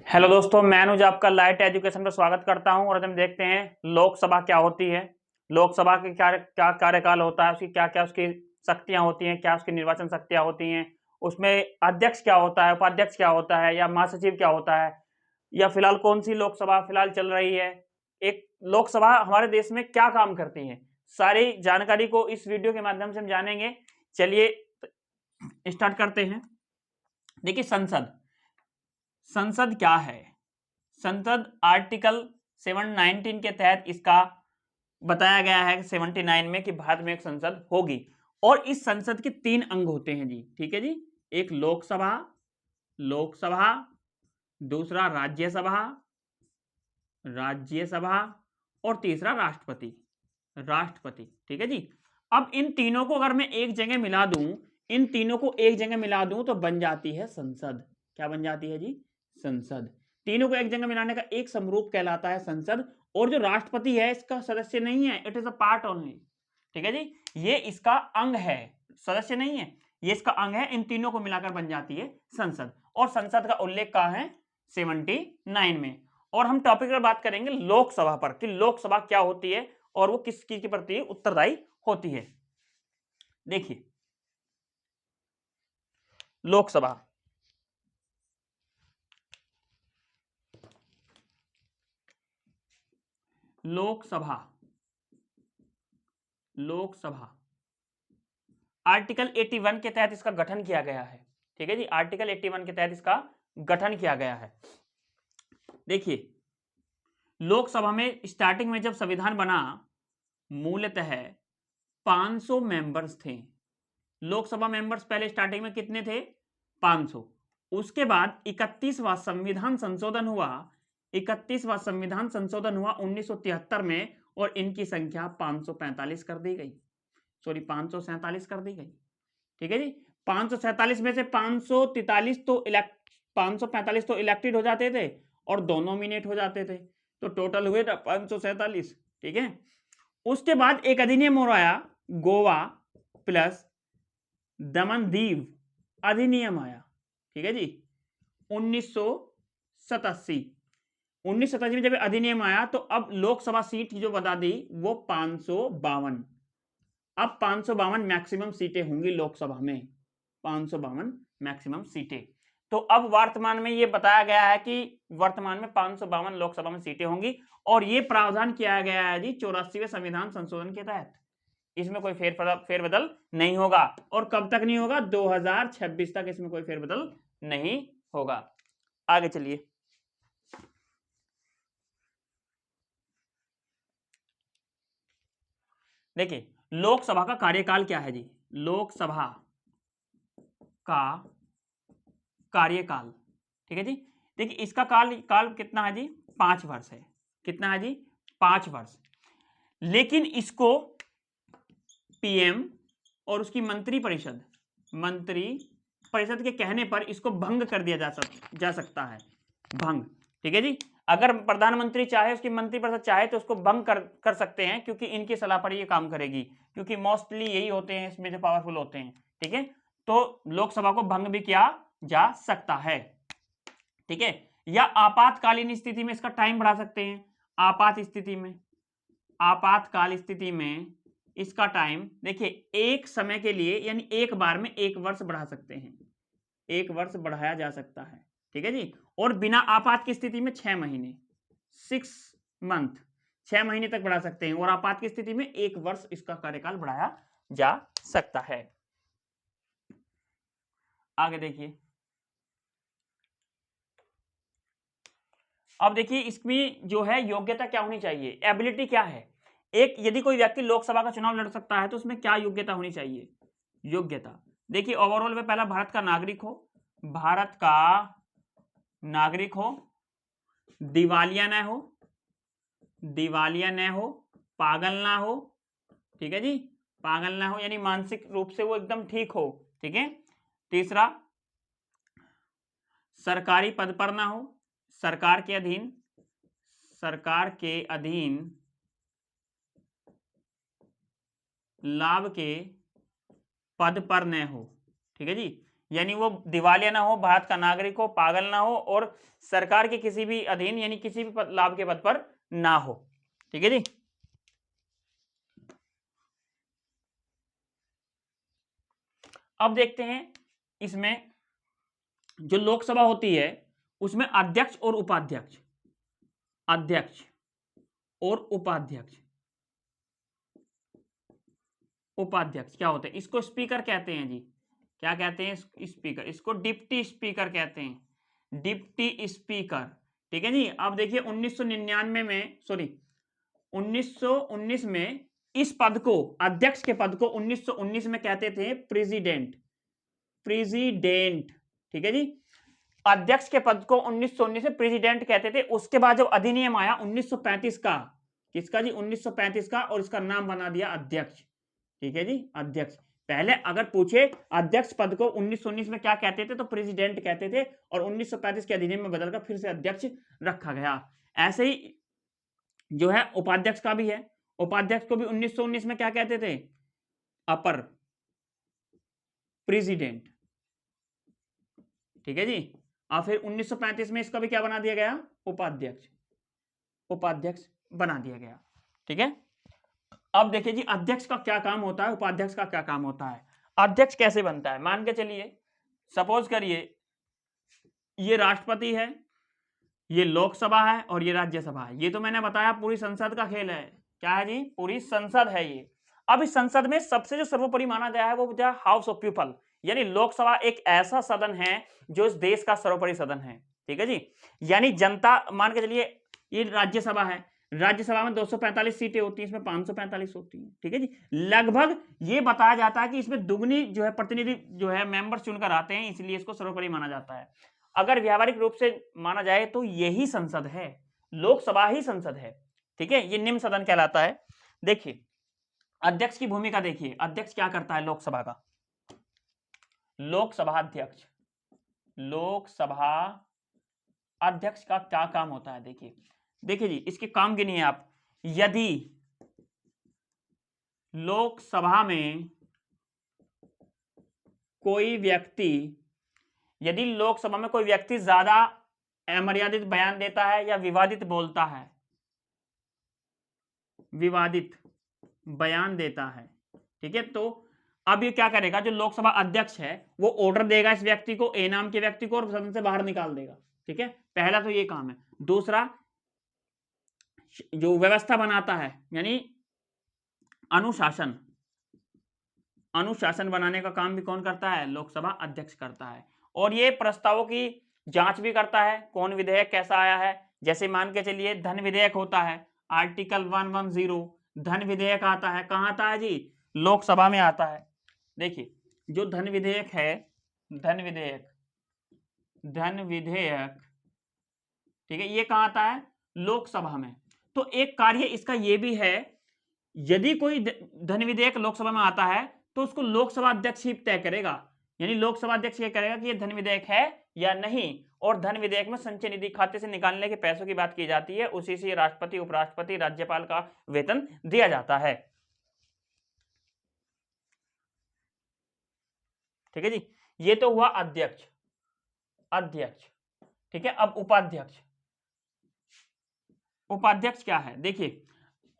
Hello दोस्तों, मैं अनुज आपका लाइट एजुकेशन पर स्वागत करता हूं। और हम देखते हैं लोकसभा क्या होती है, लोकसभा के क्या क्या कार्यकाल होता है, उसकी क्या क्या उसकी शक्तियां होती हैं, क्या उसकी निर्वाचन शक्तियां होती हैं, उसमें अध्यक्ष क्या होता है, उपाध्यक्ष क्या होता है, या महासचिव क्या होता है, या फिलहाल कौन सी लोकसभा फिलहाल चल रही है, एक लोकसभा हमारे देश में क्या काम करती है, सारी जानकारी को इस वीडियो के माध्यम से हम जानेंगे। चलिए स्टार्ट करते हैं। देखिए, संसद संसद क्या है। संसद आर्टिकल 719 के तहत इसका बताया गया है 79 में कि भारत में एक संसद होगी। और इस संसद के 3 अंग होते हैं जी। ठीक है जी। एक लोकसभा लोकसभा दूसरा राज्यसभा राज्यसभा और तीसरा राष्ट्रपति राष्ट्रपति। ठीक है जी। अब इन तीनों को अगर मैं एक जगह मिला दूं, इन तीनों को एक जगह मिला दूं तो बन जाती है संसद। क्या बन जाती है जी? संसद। तीनों को एक जगह मिलाने का एक समरूप कहलाता है संसद। और जो राष्ट्रपति है इसका सदस्य नहीं है, it is a part only. ठीक है जी। ये इसका अंग है, सदस्य नहीं है, ये इसका अंग है। इन तीनों को मिलाकर बन जाती है संसद। और संसद का उल्लेख कहां है? 79 में। और हम टॉपिक पर बात करेंगे लोकसभा पर कि लोकसभा क्या होती है और वो किस चीज के प्रति उत्तरदायी होती है। देखिए, लोकसभा लोकसभा लोकसभा आर्टिकल 81 के तहत इसका गठन किया गया है। ठीक है जी। आर्टिकल 81 के तहत इसका गठन किया गया है। देखिए, लोकसभा में स्टार्टिंग में जब संविधान बना, मूलतः 500 मेंबर्स थे। लोकसभा मेंबर्स पहले स्टार्टिंग में कितने थे? 500। उसके बाद 31वां संविधान संशोधन हुआ। 31वां संविधान संशोधन हुआ 1973 में और इनकी संख्या 545 कर दी गई। सॉरी, 547 कर दी गई। ठीक है जी। 547 में से 545 तो इलेक्टेड हो जाते थे और 2 नॉमिनेट हो जाते थे, तो टोटल हुए 547। ठीक है। उसके बाद एक अधिनियम और आया, गोवा प्लस दमन दीव अधिनियम आया। ठीक है जी। 1987 में जब अधिनियम आया तो अब लोकसभा सीट जो बता दी वो 552। अब 552 मैक्सिमम सीटें होंगी लोकसभा में, 552 मैक्सिमम सीटें। तो अब वर्तमान में ये बताया गया है कि वर्तमान में 552 लोकसभा में सीटें होंगी। और ये प्रावधान किया गया है जी 84वें संविधान संशोधन के तहत। इसमें कोई फेरबदल नहीं होगा। और कब तक नहीं होगा? 2026 तक इसमें कोई फेरबदल नहीं होगा। आगे चलिए। देखिए, लोकसभा का कार्यकाल क्या है जी? लोकसभा का कार्यकाल, ठीक है जी। देखिए, इसका काल कितना है जी? 5 वर्ष है। कितना है जी? 5 वर्ष। लेकिन इसको पीएम और उसकी मंत्री परिषद के कहने पर इसको भंग कर दिया जा सकता है। भंग। ठीक है जी। अगर प्रधानमंत्री चाहे, उसकी मंत्रिपरिषद चाहे तो उसको भंग कर सकते हैं, क्योंकि इनकी सलाह पर ये काम करेगी, क्योंकि मोस्टली यही होते हैं इसमें जो पावरफुल होते हैं। ठीक है। तो लोकसभा को भंग भी किया जा सकता है। ठीक है। या आपातकालीन स्थिति में इसका टाइम बढ़ा सकते हैं। आपातकाल स्थिति में इसका टाइम, देखिए, एक समय के लिए यानी एक बार में 1 वर्ष बढ़ा सकते हैं। 1 वर्ष बढ़ाया जा सकता है। ठीक है जी। और बिना आपात की स्थिति में 6 महीने, 6 मंथ, 6 महीने तक बढ़ा सकते हैं। और आपात की स्थिति में 1 वर्ष इसका कार्यकाल बढ़ाया जा सकता है। आगे देखिए। अब देखिए, इसमें जो है योग्यता क्या होनी चाहिए, एबिलिटी क्या है। एक, यदि कोई व्यक्ति लोकसभा का चुनाव लड़ सकता है तो उसमें क्या योग्यता होनी चाहिए? योग्यता, देखिए, ओवरऑल में पहला भारत का नागरिक हो, भारत का नागरिक हो, दिवालिया न हो, पागल ना हो। ठीक है जी। पागल ना हो यानी मानसिक रूप से वो एकदम ठीक हो। ठीक है। तीसरा, सरकारी पद पर ना हो, सरकार के अधीन लाभ के पद पर न हो। ठीक है जी। यानी वो दिवालिया ना हो, भारत का नागरिक हो, पागल ना हो और सरकार के किसी भी अधीन यानी किसी भी लाभ के पद पर ना हो। ठीक है जी। अब देखते हैं इसमें जो लोकसभा होती है उसमें अध्यक्ष और उपाध्यक्ष, अध्यक्ष और उपाध्यक्ष, उपाध्यक्ष क्या होते हैं? इसको स्पीकर कहते हैं जी। क्या कहते हैं? स्पीकर। इसको डिप्टी स्पीकर कहते हैं, डिप्टी स्पीकर। ठीक है जी। अब देखिए 1999 में, सॉरी 1919 में इस पद को, अध्यक्ष के पद को 1919 में कहते थे प्रेसिडेंट, प्रेसिडेंट। ठीक है जी। अध्यक्ष के पद को 1919 में प्रेसिडेंट कहते थे। उसके बाद जब अधिनियम आया 1935 का, किसका जी? 1935 का, और इसका नाम बना दिया अध्यक्ष। ठीक है जी, अध्यक्ष। पहले अगर पूछे अध्यक्ष पद को 1919 में क्या कहते थे तो प्रेसिडेंट कहते थे, और 1935 के अधिनियम में बदलकर फिर से अध्यक्ष रखा गया। ऐसे ही जो है उपाध्यक्ष का भी है। उपाध्यक्ष को भी 1919 में क्या कहते थे? अपर प्रेसिडेंट। ठीक है जी। और फिर 1935 में इसका भी क्या बना दिया गया? उपाध्यक्ष, उपाध्यक्ष बना दिया गया। ठीक है। अब देखिए जी अध्यक्ष का क्या काम होता है, उपाध्यक्ष का क्या काम होता है। अध्यक्ष कैसे बनता है? मान के चलिए, सपोज करिए ये राष्ट्रपति है, ये लोकसभा है और ये राज्यसभा है। ये तो मैंने बताया पूरी संसद का खेल है। क्या है जी? पूरी संसद है ये। अब इस संसद में सबसे जो सर्वोपरि माना गया है वो है हाउस ऑफ पीपल, यानी लोकसभा एक ऐसा सदन है जो इस देश का सर्वोपरि सदन है। ठीक है जी। यानी जनता, मान के चलिए ये राज्यसभा है, राज्यसभा में 245 सीटें होती हैं, इसमें 545 होती हैं। ठीक है जी। लगभग ये बताया जाता है कि इसमें दुगनी जो है प्रतिनिधि जो है मेंबर्स चुनकर आते हैं, इसलिए इसको सर्वोपरि माना जाता है। अगर व्यावहारिक रूप से माना जाए तो यही संसद है, लोकसभा ही संसद है। ठीक है। ये निम्न सदन कहलाता है। देखिए अध्यक्ष की भूमिका देखिए, अध्यक्ष क्या करता है लोकसभा का? लोकसभा अध्यक्ष, लोकसभा अध्यक्ष का क्या काम होता है? देखिए देखिए जी इसके काम गिनिए आप। यदि लोकसभा में कोई व्यक्ति, यदि लोकसभा में कोई व्यक्ति ज्यादा अमर्यादित बयान देता है या विवादित बोलता है, विवादित बयान देता है, ठीक है, तो अब ये क्या करेगा? जो लोकसभा अध्यक्ष है वो ऑर्डर देगा इस व्यक्ति को, ए नाम के व्यक्ति को, और सदन से बाहर निकाल देगा। ठीक है, पहला तो ये काम है। दूसरा, जो व्यवस्था बनाता है यानी अनुशासन, अनुशासन बनाने का काम भी कौन करता है? लोकसभा अध्यक्ष करता है। और ये प्रस्तावों की जांच भी करता है, कौन विधेयक कैसा आया है। जैसे मान के चलिए धन विधेयक होता है, आर्टिकल 110 धन विधेयक आता है। कहाँ आता है जी? लोकसभा में आता है। देखिए जो धन विधेयक है, धन विधेयक, धन विधेयक, ठीक है, ये कहाँ आता है? लोकसभा में। तो एक कार्य इसका ये भी है, यदि कोई धन विधेयक लोकसभा में आता है तो उसको लोकसभा अध्यक्ष ही तय करेगा, यानी लोकसभा अध्यक्ष ये करेगा कि ये धन विधेयक है या नहीं। और धन विधेयक में संचय निधि खाते से निकालने के पैसों की बात की जाती है, उसी से राष्ट्रपति, उपराष्ट्रपति, राज्यपाल का वेतन दिया जाता है। ठीक है जी। ये तो हुआ अध्यक्ष, अध्यक्ष। ठीक है। अब उपाध्यक्ष, उपाध्यक्ष क्या है? देखिए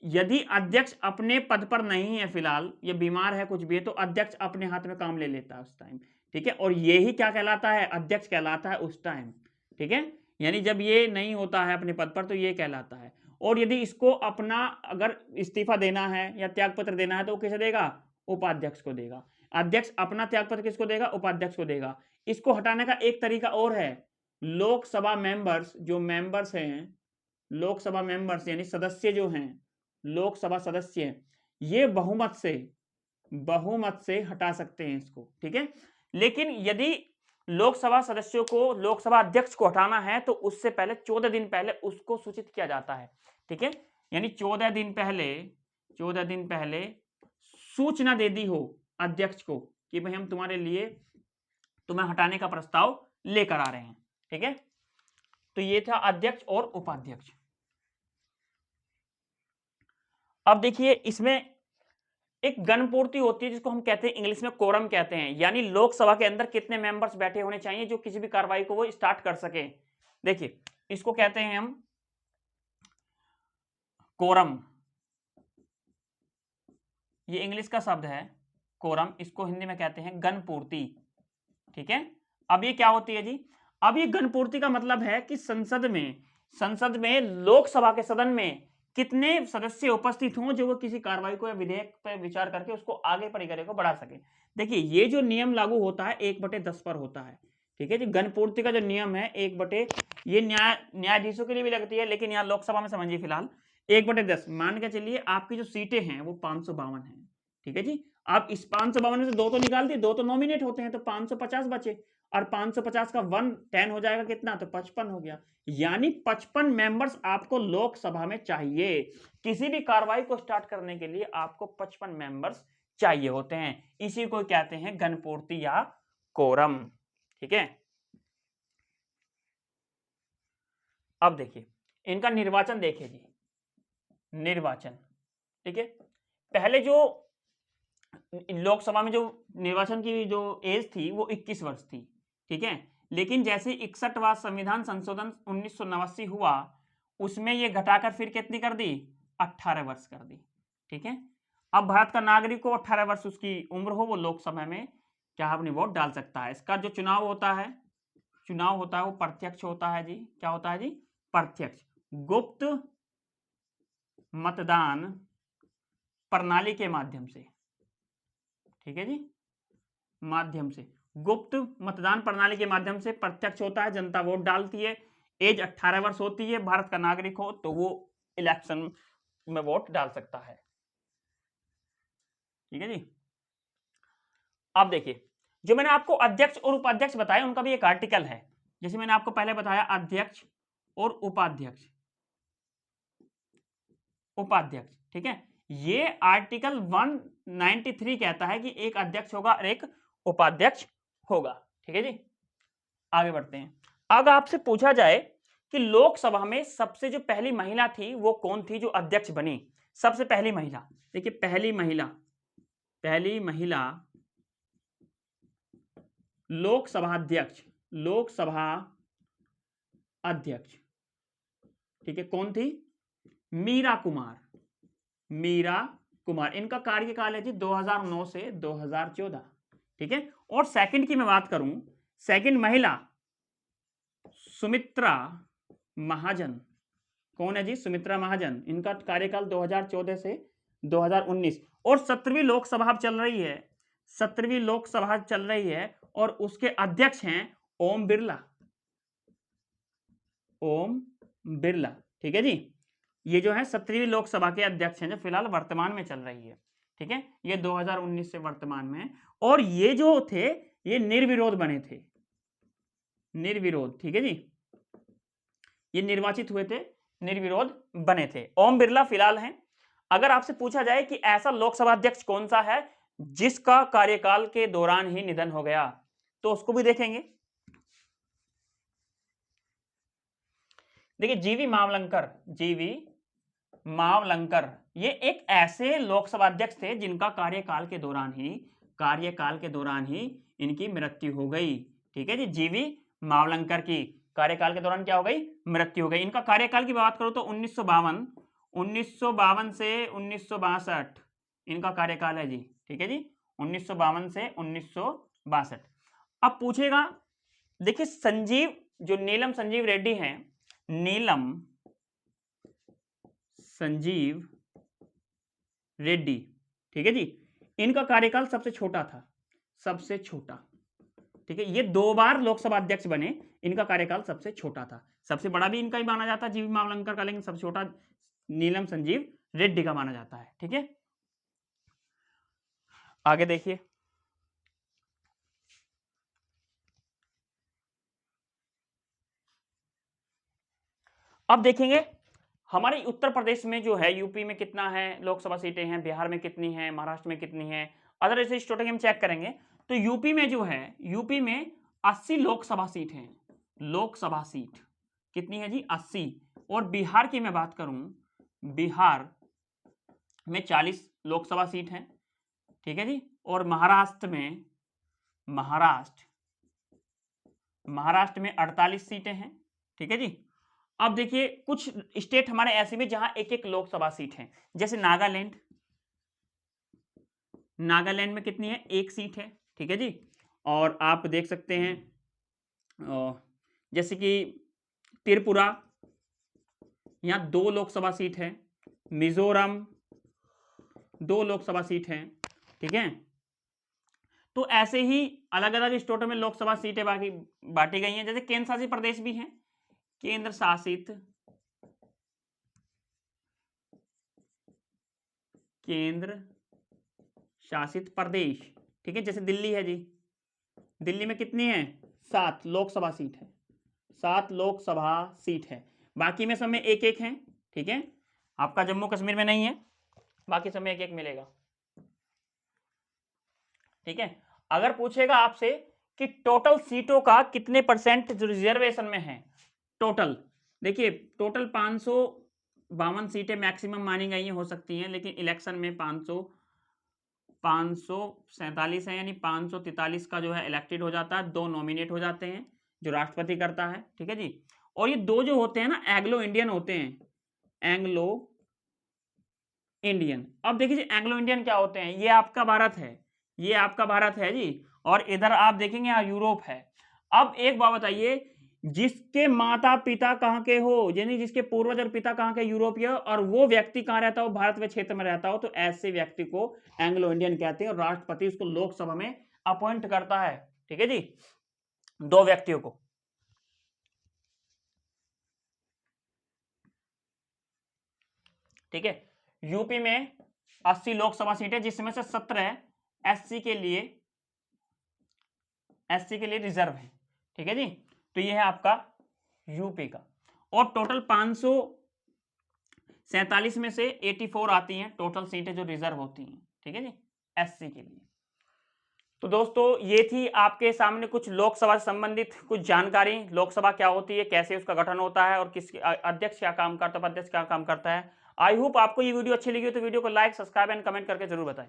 यदि अध्यक्ष अपने पद पर नहीं है फिलहाल, ये बीमार है, कुछ भी है, तो अध्यक्ष अपने हाथ में काम ले लेता है उस टाइम। ठीक है। और ये ही क्या कहलाता है? अध्यक्ष कहलाता है उस टाइम। ठीक है। यानी जब ये नहीं होता है अपने पद पर तो ये कहलाता है। और यदि इसको अपना अगर इस्तीफा देना है या त्यागपत्र देना है तो वो किसे देगा? उपाध्यक्ष को देगा। अध्यक्ष अपना त्यागपत्र किसको देगा? उपाध्यक्ष को देगा। इसको हटाने का एक तरीका और है, लोकसभा मेंबर्स, जो मेंबर्स हैं, लोकसभा मेंबर्स यानी सदस्य जो हैं, लोकसभा सदस्य, ये बहुमत से, बहुमत से हटा सकते हैं इसको। ठीक है। लेकिन यदि लोकसभा सदस्यों को, लोकसभा अध्यक्ष को हटाना है तो उससे पहले 14 दिन पहले उसको सूचित किया जाता है। ठीक है। यानी 14 दिन पहले, 14 दिन पहले सूचना दे दी हो अध्यक्ष को कि भाई हम तुम्हारे लिए, तुम्हें हटाने का प्रस्ताव लेकर आ रहे हैं। ठीक है। तो ये था अध्यक्ष और उपाध्यक्ष। अब देखिए इसमें एक गणपूर्ति होती है जिसको हम कहते हैं इंग्लिश में कोरम कहते हैं, यानी लोकसभा के अंदर कितने मेंबर्स बैठे होने चाहिए जो किसी भी कार्रवाई को वो स्टार्ट कर सके। देखिए इसको कहते हैं हम कोरम, ये इंग्लिश का शब्द है कोरम, इसको हिंदी में कहते हैं गणपूर्ति। ठीक है, अब ये क्या होती है जी, अब ये गणपूर्ति का मतलब है कि संसद में लोकसभा के सदन में कितने सदस्य उपस्थित हों जो वो किसी कार्रवाई को या विधेयक पर विचार करके उसको आगे प्रक्रिया को बढ़ा सके। देखिए ये जो नियम लागू होता है 1/10 पर होता है। ठीक है जी, गणपूर्ति का जो नियम है 1/, ये न्यायाधीशों के लिए भी लगती है, लेकिन यहाँ लोकसभा में समझिए फिलहाल 1/10 मान के चलिए आपकी जो सीटें हैं वो 552 है। ठीक है जी, आप इस 552 में से दो तो निकाल दिए, दो तो नॉमिनेट होते हैं तो 550 बचे, और 550 का 110 हो जाएगा कितना, तो 55 हो गया। यानी 55 मेंबर्स आपको लोकसभा में चाहिए। किसी भी कार्रवाई को स्टार्ट करने के लिए आपको 55 मेंबर्स चाहिए होते हैं, इसी को कहते हैं गणपूर्ति या कोरम। ठीक है, अब देखिए इनका निर्वाचन देखिए जी, निर्वाचन। ठीक है, पहले जो लोकसभा में जो निर्वाचन की जो एज थी वो 21 वर्ष थी। ठीक है, लेकिन जैसे 61वां संविधान संशोधन 1989 हुआ, उसमें ये घटाकर फिर कितनी कर दी, 18 वर्ष कर दी। ठीक है, अब भारत का नागरिक को 18 वर्ष उसकी उम्र हो, वो लोकसभा में क्या अपनी वोट डाल सकता है। इसका जो चुनाव होता है वो प्रत्यक्ष होता है जी। क्या होता है जी, प्रत्यक्ष। गुप्त मतदान प्रणाली के माध्यम से, ठीक है जी, माध्यम से गुप्त मतदान प्रणाली के माध्यम से प्रत्यक्ष होता है, जनता वोट डालती है। एज 18 वर्ष होती है, भारत का नागरिक हो तो वो इलेक्शन में वोट डाल सकता है। ठीक है जी, अब देखिए जो मैंने आपको अध्यक्ष और उपाध्यक्ष बताया उनका भी एक आर्टिकल है। जैसे मैंने आपको पहले बताया अध्यक्ष और उपाध्यक्ष, ठीक है, ये आर्टिकल 193 कहता है कि एक अध्यक्ष होगा और एक उपाध्यक्ष होगा। ठीक है जी, आगे बढ़ते हैं। अगर आपसे पूछा जाए कि लोकसभा में सबसे जो पहली महिला थी वो कौन थी जो अध्यक्ष बनी, सबसे पहली महिला, देखिए पहली महिला लोकसभा अध्यक्ष, ठीक है, कौन थी, मीरा कुमार। इनका कार्यकाल है जी 2009 से 2014। ठीक है, और सेकंड की मैं बात करूं, सेकंड महिला सुमित्रा महाजन। कौन है जी, सुमित्रा महाजन। इनका कार्यकाल 2014 से 2019, और 17वीं लोकसभा चल रही है, और उसके अध्यक्ष हैं ओम बिरला। ठीक है जी, ये जो है 17वीं लोकसभा के अध्यक्ष हैं जो फिलहाल वर्तमान में चल रही है। ठीक है, ये 2019 से वर्तमान में, और ये जो थे ये निर्विरोध बने थे, निर्विरोध। ठीक है जी, ये निर्वाचित हुए थे, निर्विरोध बने थे। ओम बिरला फिलहाल हैं। अगर आपसे पूछा जाए कि ऐसा लोकसभा अध्यक्ष कौन सा है जिसका कार्यकाल के दौरान ही निधन हो गया, तो उसको भी देखेंगे। देखिए जीवी मावलंकर, ये एक ऐसे लोकसभा अध्यक्ष थे जिनका कार्यकाल के दौरान ही इनकी मृत्यु हो गई। ठीक है जी, जीवी मावलंकर की कार्यकाल के दौरान क्या हो गई, मृत्यु हो गई। इनका कार्यकाल की बात करूं तो 1952 से 1962 इनका कार्यकाल है जी। ठीक है जी, 1952 से 1962। अब पूछेगा, देखिए नीलम संजीव रेड्डी हैं, नीलम संजीव रेड्डी, ठीक है जी, इनका कार्यकाल सबसे छोटा था, ठीक है, ये 2 बार लोकसभा अध्यक्ष बने, इनका कार्यकाल सबसे छोटा था। सबसे बड़ा भी इनका ही माना जाता है जीवी मावलंकर का, लेकिन सबसे छोटा नीलम संजीव रेड्डी का माना जाता है। ठीक है, आगे देखिए, अब देखेंगे हमारे उत्तर प्रदेश में जो है, यूपी में कितना है लोकसभा सीटें हैं, बिहार में कितनी है, महाराष्ट्र में कितनी है, अदर ऐसे स्टेट हम चेक करेंगे तो यूपी में जो है, यूपी में 80 लोकसभा सीट हैं, लोकसभा सीट कितनी है जी, 80। और बिहार की मैं बात करूं, बिहार में 40 लोकसभा सीट हैं, ठीक है जी। और महाराष्ट्र में 48 सीटें हैं, ठीक है जी। अब देखिए कुछ स्टेट हमारे ऐसे में जहां एक एक लोकसभा सीट है, जैसे नागालैंड में कितनी है, 1 सीट है, ठीक है जी। और आप देख सकते हैं जैसे कि त्रिपुरा, यहाँ 2 लोकसभा सीट है, मिजोरम 2 लोकसभा सीट है, ठीक है। तो ऐसे ही अलग अलग स्टेटों में लोकसभा सीटें बाकी बांटी गई हैं। जैसे केंद्र शासित प्रदेश भी हैं, केंद्र शासित प्रदेश, ठीक है। जैसे दिल्ली है जी, दिल्ली में कितनी है, 7 लोकसभा सीट है, 7 लोकसभा सीट है। बाकी में सब में एक एक है, ठीक है। आपका जम्मू कश्मीर में नहीं है, बाकी सब में एक एक मिलेगा, ठीक है। अगर पूछेगा आपसे कि टोटल सीटों का कितने परसेंट जो रिजर्वेशन में है, टोटल देखिए, टोटल 552 सीटें मैक्सिमम मानी गई हैं, हो सकती हैं, लेकिन इलेक्शन में 547 है, यानी 543 का जो है इलेक्टेड हो जाता है, 2 नॉमिनेट हो जाते हैं जो राष्ट्रपति करता है, ठीक है जी। और ये 2 जो होते हैं ना, एंग्लो इंडियन होते हैं, एंग्लो इंडियन। अब देखिए एंग्लो इंडियन क्या होते हैं, ये आपका भारत है, ये आपका भारत है जी, और इधर आप देखेंगे यहाँ यूरोप है। अब एक बात बताइए, जिसके माता पिता कहाँ के हो, यानी जिसके पूर्वज और पिता कहाँ के यूरोपीय, और वो व्यक्ति कहाँ रहता हो, भारत के क्षेत्र में रहता हो, तो ऐसे व्यक्ति को एंग्लो इंडियन कहते हैं, और राष्ट्रपति उसको लोकसभा में अपॉइंट करता है, ठीक है जी, 2 व्यक्तियों को, ठीक है। यूपी में 80 लोकसभा सीटें, जिसमें से 17 एससी के लिए रिजर्व है, ठीक है जी। तो ये है आपका यूपी का। और टोटल 547 में से 84 आती हैं टोटल सीटें जो रिजर्व होती हैं, ठीक है जी, एससी के लिए। तो दोस्तों ये थी आपके सामने कुछ लोकसभा से संबंधित कुछ जानकारी, लोकसभा क्या होती है, कैसे उसका गठन होता है, और किस अध्यक्ष क्या काम करता है, उपाध्यक्ष क्या काम करता है। आई होप आपको ये वीडियो अच्छी लगी हो तो वीडियो को लाइक, सब्सक्राइब एंड कमेंट करके जरूर बताएं।